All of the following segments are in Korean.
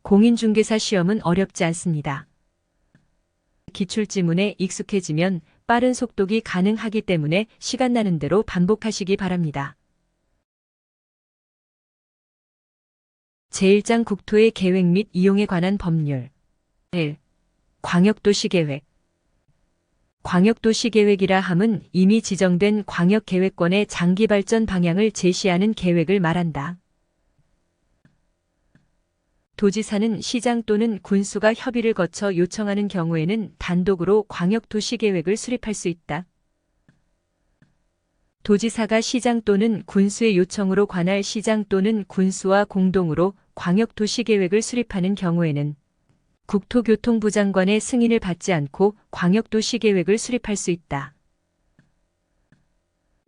공인중개사 시험은 어렵지 않습니다. 기출지문에 익숙해지면 빠른 속독이 가능하기 때문에 시간 나는 대로 반복하시기 바랍니다. 제1장 국토의 계획 및 이용에 관한 법률 1. 광역도시계획. 광역도시계획이라 함은 이미 지정된 광역계획권의 장기발전 방향을 제시하는 계획을 말한다. 도지사는 시장 또는 군수가 협의를 거쳐 요청하는 경우에는 단독으로 광역도시계획을 수립할 수 있다. 도지사가 시장 또는 군수의 요청으로 관할 시장 또는 군수와 공동으로 광역도시계획을 수립하는 경우에는 국토교통부 장관의 승인을 받지 않고 광역도시계획을 수립할 수 있다.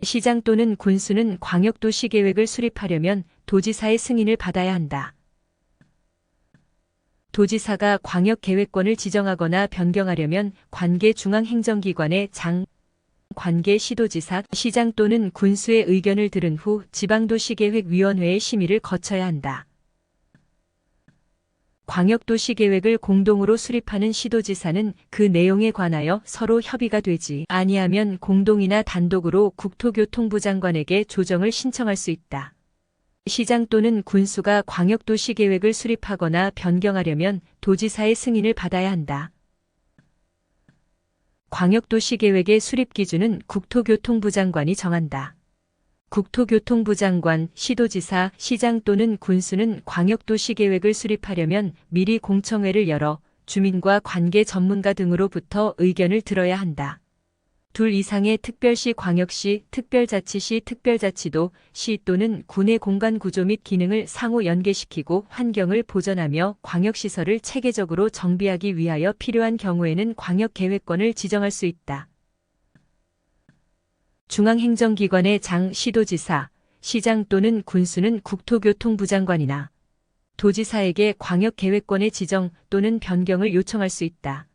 시장 또는 군수는 광역도시계획을 수립하려면 도지사의 승인을 받아야 한다. 도지사가 광역계획권을 지정하거나 변경하려면 관계 중앙행정기관의 장, 관계 시도지사, 시장 또는 군수의 의견을 들은 후 지방도시계획위원회의 심의를 거쳐야 한다. 광역도시계획을 공동으로 수립하는 시도지사는 그 내용에 관하여 서로 협의가 되지 아니하면 공동이나 단독으로 국토교통부 장관에게 조정을 신청할 수 있다. 시장 또는 군수가 광역도시계획을 수립하거나 변경하려면 도지사의 승인을 받아야 한다. 광역도시계획의 수립 기준은 국토교통부 장관이 정한다. 국토교통부 장관, 시도지사, 시장 또는 군수는 광역도시계획을 수립하려면 미리 공청회를 열어 주민과 관계 전문가 등으로부터 의견을 들어야 한다. 둘 이상의 특별시, 광역시, 특별자치시, 특별자치도, 시 또는 군의 공간 구조 및 기능을 상호 연계시키고 환경을 보전하며 광역시설을 체계적으로 정비하기 위하여 필요한 경우에는 광역계획권을 지정할 수 있다. 중앙행정기관의 장, 시도지사, 시장 또는 군수는 국토교통부 장관이나 도지사에게 광역계획권의 지정 또는 변경을 요청할 수 있다.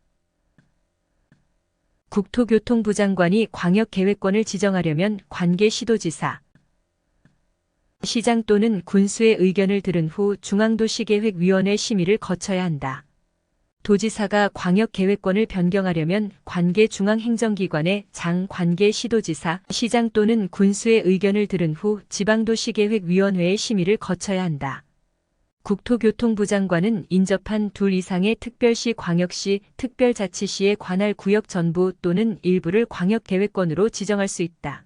국토교통부 장관이 광역계획권을 지정하려면 관계 시도지사, 시장 또는 군수의 의견을 들은 후 중앙도시계획위원회 심의를 거쳐야 한다. 도지사가 광역계획권을 변경하려면 관계 중앙행정기관의 장, 관계 시도지사, 시장 또는 군수의 의견을 들은 후 지방도시계획위원회의 심의를 거쳐야 한다. 국토교통부 장관은 인접한 둘 이상의 특별시, 광역시, 특별자치시의 관할 구역 전부 또는 일부를 광역계획권으로 지정할 수 있다.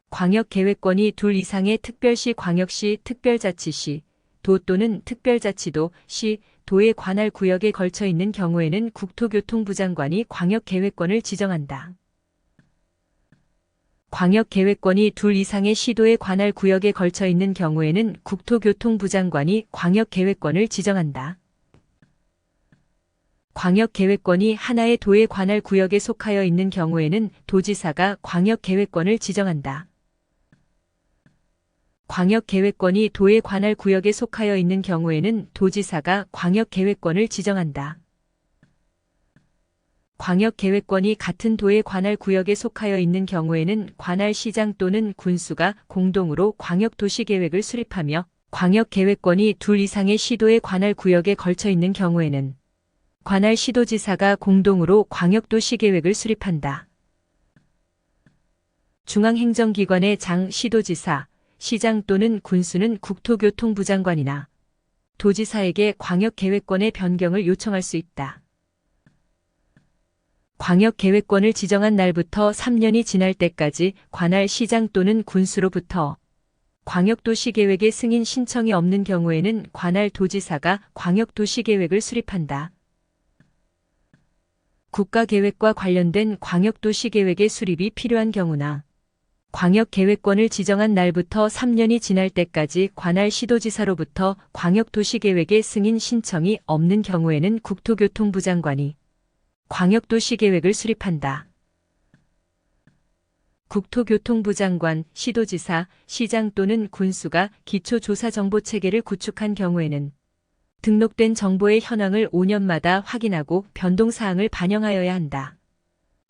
광역계획권이 둘 이상의 특별시, 광역시, 특별자치시, 도 또는 특별자치도, 시, 도의 관할 구역에 걸쳐 있는 경우에는 국토교통부 장관이 광역계획권을 지정한다. 광역계획권이 둘 이상의 시도의 관할 구역에 걸쳐 있는 경우에는 국토교통부 장관이 광역계획권을 지정한다. 광역계획권이 하나의 도의 관할 구역에 속하여 있는 경우에는 도지사가 광역계획권을 지정한다. 광역계획권이 도의 관할 구역에 속하여 있는 경우에는 도지사가 광역계획권을 지정한다. 광역계획권이 같은 도의 관할 구역에 속하여 있는 경우에는 관할 시장 또는 군수가 공동으로 광역도시계획을 수립하며 광역계획권이 둘 이상의 시도의 관할 구역에 걸쳐 있는 경우에는 관할 시도지사가 공동으로 광역도시계획을 수립한다. 중앙행정기관의 장, 시도지사, 시장 또는 군수는 국토교통부 장관이나 도지사에게 광역계획권의 변경을 요청할 수 있다. 광역계획권을 지정한 날부터 3년이 지날 때까지 관할 시장 또는 군수로부터 광역도시계획의 승인 신청이 없는 경우에는 관할 도지사가 광역도시계획을 수립한다. 국가계획과 관련된 광역도시계획의 수립이 필요한 경우나 광역계획권을 지정한 날부터 3년이 지날 때까지 관할 시도지사로부터 광역도시계획의 승인 신청이 없는 경우에는 국토교통부 장관이 광역도시계획을 수립한다. 국토교통부 장관, 시도지사, 시장 또는 군수가 기초조사정보체계를 구축한 경우에는 등록된 정보의 현황을 5년마다 확인하고 변동사항을 반영하여야 한다.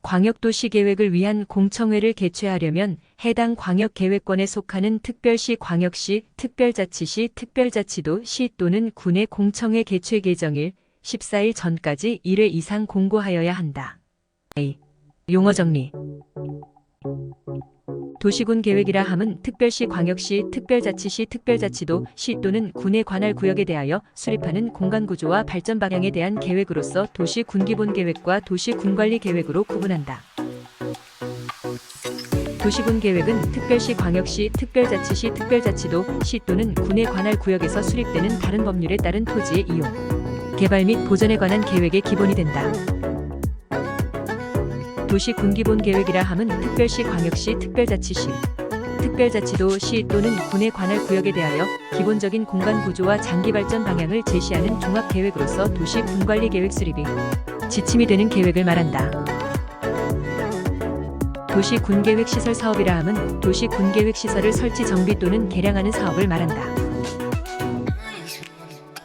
광역도시계획을 위한 공청회를 개최하려면 해당 광역계획권에 속하는 특별시, 광역시, 특별자치시, 특별자치도, 시 또는 군의 공청회 개최 개정일 14일 전까지 1회 이상 공고하여야 한다. A. 용어 정리. 도시군 계획이라 함은 특별시, 광역시, 특별자치시, 특별자치도, 시 또는 군에 관할 구역에 대하여 수립하는 공간구조와 발전 방향에 대한 계획으로서 도시군 기본계획과 도시군 관리계획으로 구분한다. 도시군 계획은 특별시, 광역시, 특별자치시, 특별자치도, 시 또는 군에 관할 구역에서 수립되는 다른 법률에 따른 토지의 이용, 개발 및 보전에 관한 계획의 기본이 된다. 도시군 기본계획이라 함은 특별시, 광역시, 특별자치시, 특별자치도, 시 또는 군에 관할 구역에 대하여 기본적인 공간 구조와 장기 발전 방향을 제시하는 종합계획으로서 도시군 관리계획 수립이 지침이 되는 계획을 말한다. 도시군계획 시설 사업이라 함은 도시군계획 시설을 설치, 정비 또는 개량하는 사업을 말한다.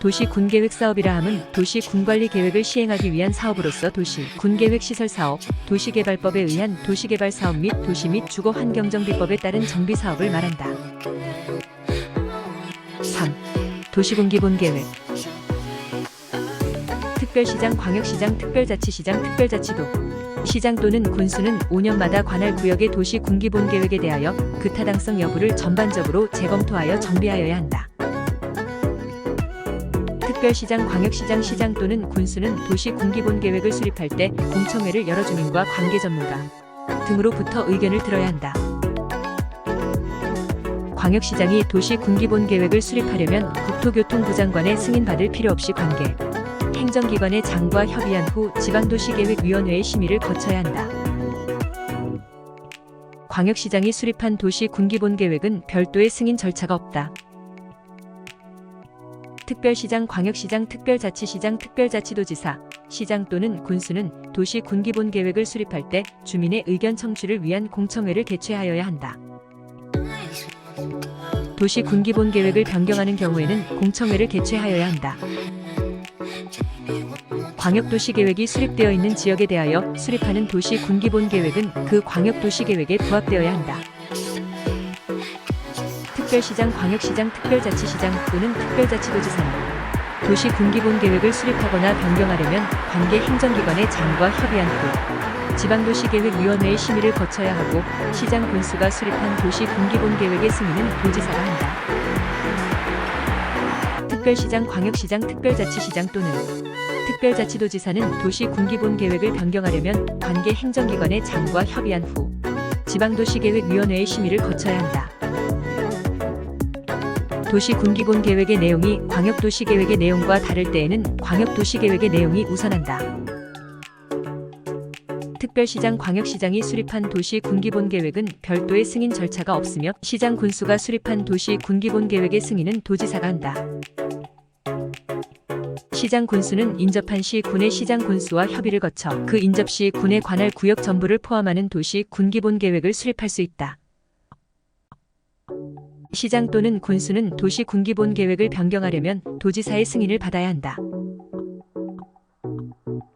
도시군계획 사업이라 함은 도시군관리 계획을 시행하기 위한 사업으로서 도시군계획 시설 사업, 도시개발법에 의한 도시개발 사업 및 도시 및 주거 환경정비법에 따른 정비 사업을 말한다. 3. 도시군 기본계획. 특별시장, 광역시장, 특별자치시장, 특별자치도, 시장 또는 군수는 5년마다 관할 구역의 도시군 기본계획에 대하여 그 타당성 여부를 전반적으로 재검토하여 정비하여야 한다. 특별시장, 광역시장, 시장 또는 군수는 도시군 기본계획을 수립할 때 공청회를 열어 주민과 관계 전문가 등으로부터 의견을 들어야 한다. 광역시장이 도시군 기본계획을 수립하려면 국토교통부 장관의 승인받을 필요 없이 관계 행정기관의 장과 협의한 후 지방도시계획위원회의 심의를 거쳐야 한다. 광역시장이 수립한 도시군 기본계획은 별도의 승인 절차가 없다. 특별시장, 광역시장, 특별자치시장, 특별자치도지사, 시장 또는 군수는 도시군 기본계획을 수립할 때 주민의 의견 청취를 위한 공청회를 개최하여야 한다. 도시군 기본계획을 변경하는 경우에는 공청회를 개최하여야 한다. 광역도시계획이 수립되어 있는 지역에 대하여 수립하는 도시군 기본계획은 그 광역도시계획에 부합되어야 한다. 특별시장, 광역시장, 특별자치시장 또는 특별자치도지사는 도시군 기본계획을 수립하거나 변경하려면 관계 행정기관의 장과 협의한 후 지방도시계획위원회의 심의를 거쳐야 하고 시장, 군수가 수립한 도시군 기본계획의 승인은 도지사가 한다. 특별시장, 광역시장, 특별자치시장 또는 특별자치도지사는 도시군 기본계획을 변경하려면 관계 행정기관의 장과 협의한 후 지방도시계획위원회의 심의를 거쳐야 한다. 도시군 기본계획의 내용이 광역도시계획의 내용과 다를 때에는 광역도시계획의 내용이 우선한다. 특별시장, 광역시장이 수립한 도시군 기본계획은 별도의 승인 절차가 없으며 시장, 군수가 수립한 도시군 기본계획의 승인은 도지사가 한다. 시장, 군수는 인접한 시, 군의 시장, 군수와 협의를 거쳐 그 인접 시, 군에 관할 구역 전부를 포함하는 도시군 기본계획을 수립할 수 있다. 시장 또는 군수는 도시군 기본계획을 변경하려면 도지사의 승인을 받아야 한다.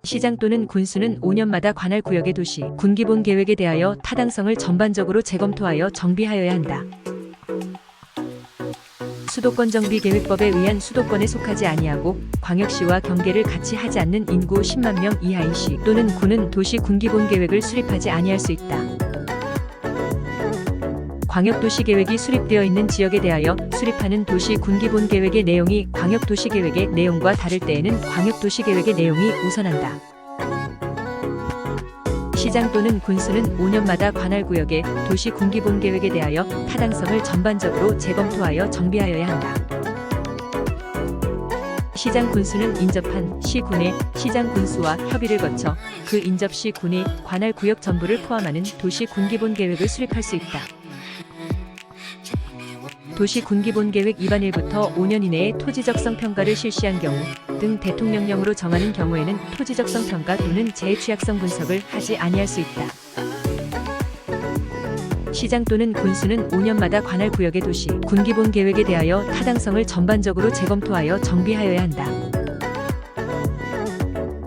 시장 또는 군수는 5년마다 관할 구역의 도시군 기본계획에 대하여 타당성을 전반적으로 재검토하여 정비하여야 한다. 수도권정비계획법에 의한 수도권에 속하지 아니하고 광역시와 경계를 같이 하지 않는 인구 10만 명 이하의 시 또는 군은 도시군 기본계획을 수립하지 아니할 수 있다. 광역도시계획이 수립되어 있는 지역에 대하여 수립하는 도시군 기본계획의 내용이 광역도시계획의 내용과 다를 때에는 광역도시계획의 내용이 우선한다. 시장 또는 군수는 5년마다 관할 구역의 도시군 기본계획에 대하여 타당성을 전반적으로 재검토하여 정비하여야 한다. 시장, 군수는 인접한 시, 군의 시장, 군수와 협의를 거쳐 그 인접 시, 군의 관할 구역 전부를 포함하는 도시군 기본계획을 수립할 수 있다. 도시군 기본계획 위반일부터 5년 이내에 토지적성 평가를 실시한 경우 등 대통령령으로 정하는 경우에는 토지적성 평가 또는 재취약성 분석을 하지 아니할 수 있다. 시장 또는 군수는 5년마다 관할 구역의 도시군 기본계획에 대하여 타당성을 전반적으로 재검토하여 정비하여야 한다.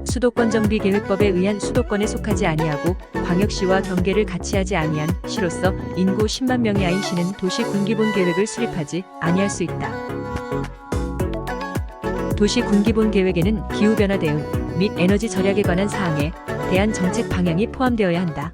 수도권 정비 계획법에 의한 수도권에 속하지 아니하고 광역시와 경계를 같이 하지 아니한 시로서 인구 10만 명의 아인시는 도시 군기본 계획을 수립하지 아니할 수 있다. 도시 군기본 계획에는 기후변화 대응 및 에너지 절약에 관한 사항에 대한 정책 방향이 포함되어야 한다.